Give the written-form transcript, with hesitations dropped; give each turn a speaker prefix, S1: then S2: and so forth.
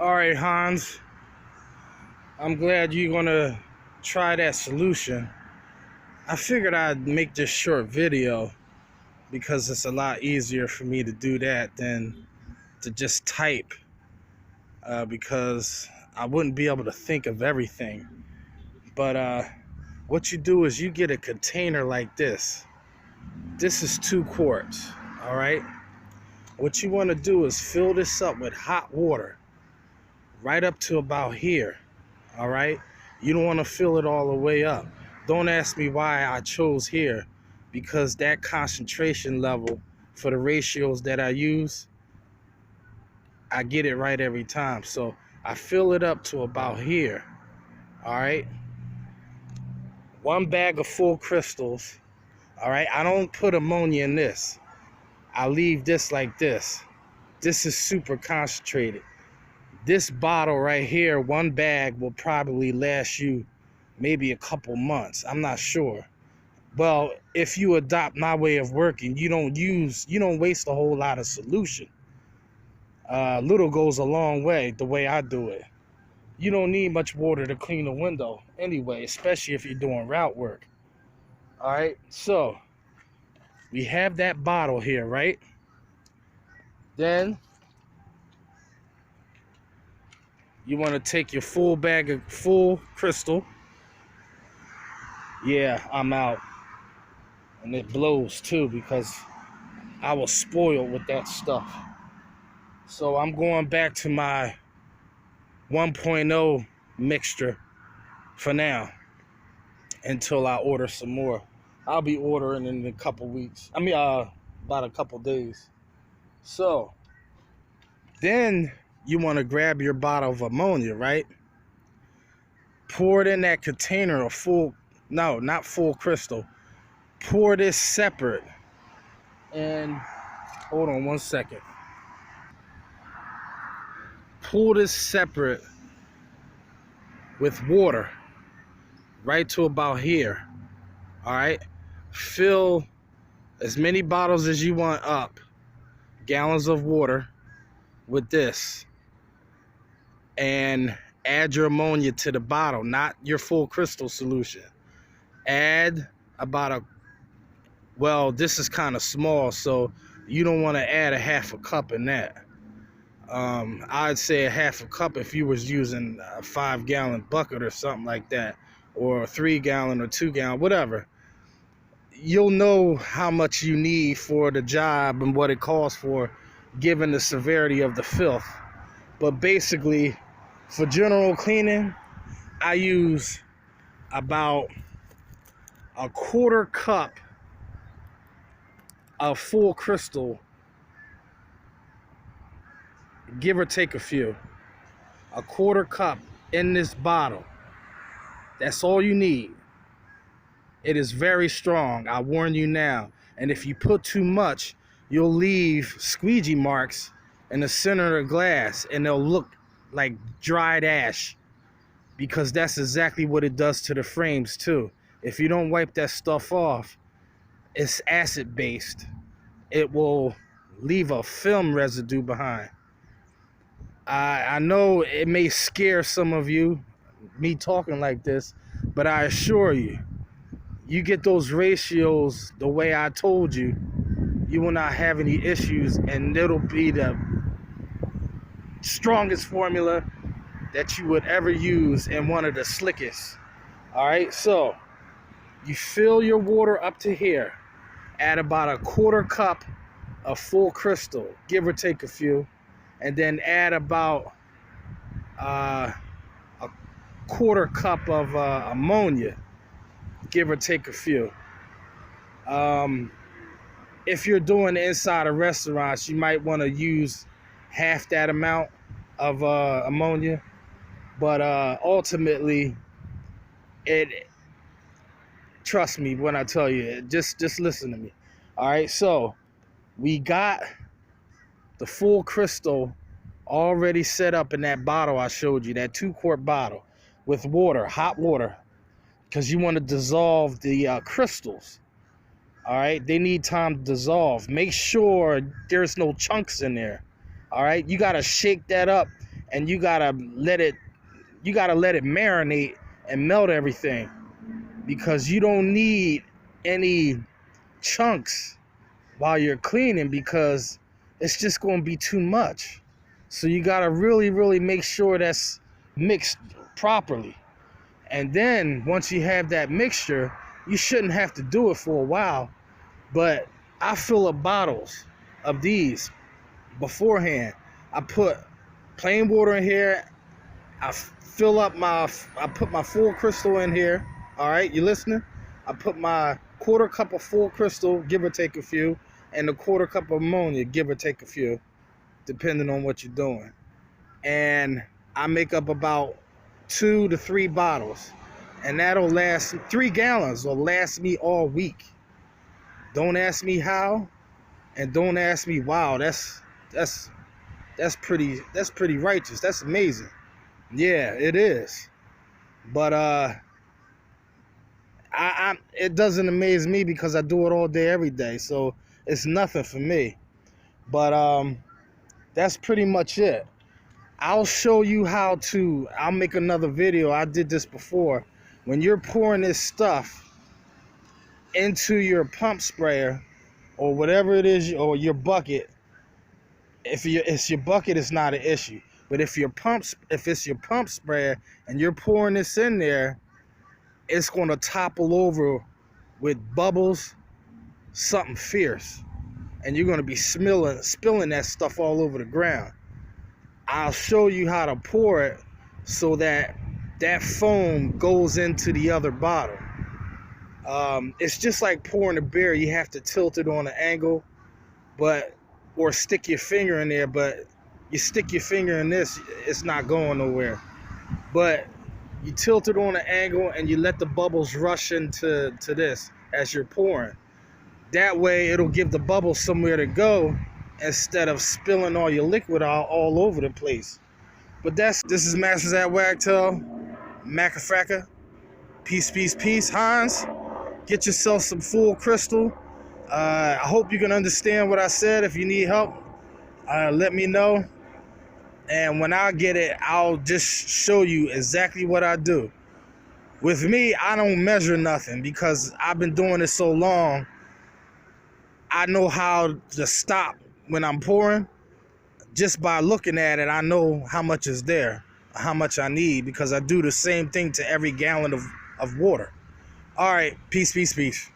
S1: All right, Hans, I'm glad you're gonna try that solution. I figured I'd make this short video because it's a lot easier for me to do that than to just type, because I wouldn't be able to think of everything. But what you do is you get a container like this. This is 2 quarts, all right? What you want to do is fill this up with hot water right up to about here, all right? You don't want to fill it all the way up. Don't ask me why I chose here, because that concentration level for the ratios that I use, I get it right every time. So I fill it up to about here, all right? 1 bag of full crystals, all right? I don't put ammonia in this. I leave this like this. This is super concentrated. This bottle right here, 1 bag, will probably last you maybe a couple months. I'm not sure. Well, if you adopt my way of working, you don't waste a whole lot of solution. Little goes a long way, the way I do it. You don't need much water to clean a window anyway, especially if you're doing route work. All right, so we have that bottle here, right? Then you want to take your full bag of full crystal. Yeah, I'm out. And it blows too because I was spoiled with that stuff. So I'm going back to my 1.0 mixture for now until I order some more. I'll be ordering in a couple weeks. About a couple days. So then you want to grab your bottle of ammonia, right? Pour it in that container of not full crystal. Pour this separate. And hold on 1 second. Pour this separate with water right to about here. All right? Fill as many bottles as you want up, gallons of water, with this, and add your ammonia to the bottle, not your full crystal solution. Add about this is kind of small, so you don't want to add a 1/2 cup in that. I'd say a 1/2 cup if you was using a 5-gallon bucket or something like that, or a 3-gallon or 2-gallon, whatever. You'll know how much you need for the job and what it calls for, given the severity of the filth. But basically, for general cleaning, I use about a 1/4 cup of full crystal, give or take a few. A 1/4 cup in this bottle. That's all you need. It is very strong, I warn you now. And if you put too much, you'll leave squeegee marks in the center of the glass, and they'll look like dried ash, because that's exactly what it does to the frames too. If you don't wipe that stuff off, it's acid based. It will leave a film residue behind. I know it may scare some of you, me talking like this, but I assure you, you get those ratios the way I told you, you will not have any issues, and it'll be the strongest formula that you would ever use, and one of the slickest. All right, so you fill your water up to here, add about a 1/4 cup of full crystal, give or take a few, and then add about a 1/4 cup of ammonia, give or take a few. If you're doing inside of restaurants, you might want to use half that amount of ammonia, but ultimately, trust me when I tell you, just listen to me. All right, so we got the full crystal already set up in that bottle I showed you, that 2-quart bottle, with water, hot water, because you want to dissolve the crystals. All right, they need time to dissolve. Make sure there's no chunks in there. All right, you got to shake that up and you gotta let it marinate and melt everything, because you don't need any chunks while you're cleaning, because it's just going to be too much. So you got to really make sure that's mixed properly. And then once you have that mixture, you shouldn't have to do it for a while. But I fill up bottles of these beforehand. I put plain water in here. I put my full crystal in here. All right, you listening? I put my quarter cup of full crystal, give or take a few, and a quarter cup of ammonia, give or take a few, depending on what you're doing. And I make up about 2 to 3 bottles, and that'll last 3 gallons. Will last me all week. Don't ask me how, and don't ask me wow. That's pretty righteous. That's amazing. Yeah, it is. But it doesn't amaze me because I do it all day, every day. So it's nothing for me. But that's pretty much it. I'll show you how to. I'll make another video. I did this before. When you're pouring this stuff into your pump sprayer or whatever it is, or your bucket, if it's your bucket, it's not an issue. But if it's your pump sprayer and you're pouring this in there, it's going to topple over with bubbles, something fierce, and you're going to be spilling that stuff all over the ground. I'll show you how to pour it so that that foam goes into the other bottle. It's just like pouring a beer. You have to tilt it on an angle, or stick your finger in there, but you stick your finger in this, it's not going nowhere. But you tilt it on an angle and you let the bubbles rush into this as you're pouring. That way it'll give the bubbles somewhere to go instead of spilling all your liquid out all over the place. But this is Masters at Wagtail, Macafracka. Peace, Hans. Get yourself some full crystal. I hope you can understand what I said. If you need help, let me know. And when I get it, I'll just show you exactly what I do. With me, I don't measure nothing because I've been doing it so long. I know how to stop when I'm pouring. Just by looking at it, I know how much is there, how much I need, because I do the same thing to every gallon of water. All right, peace.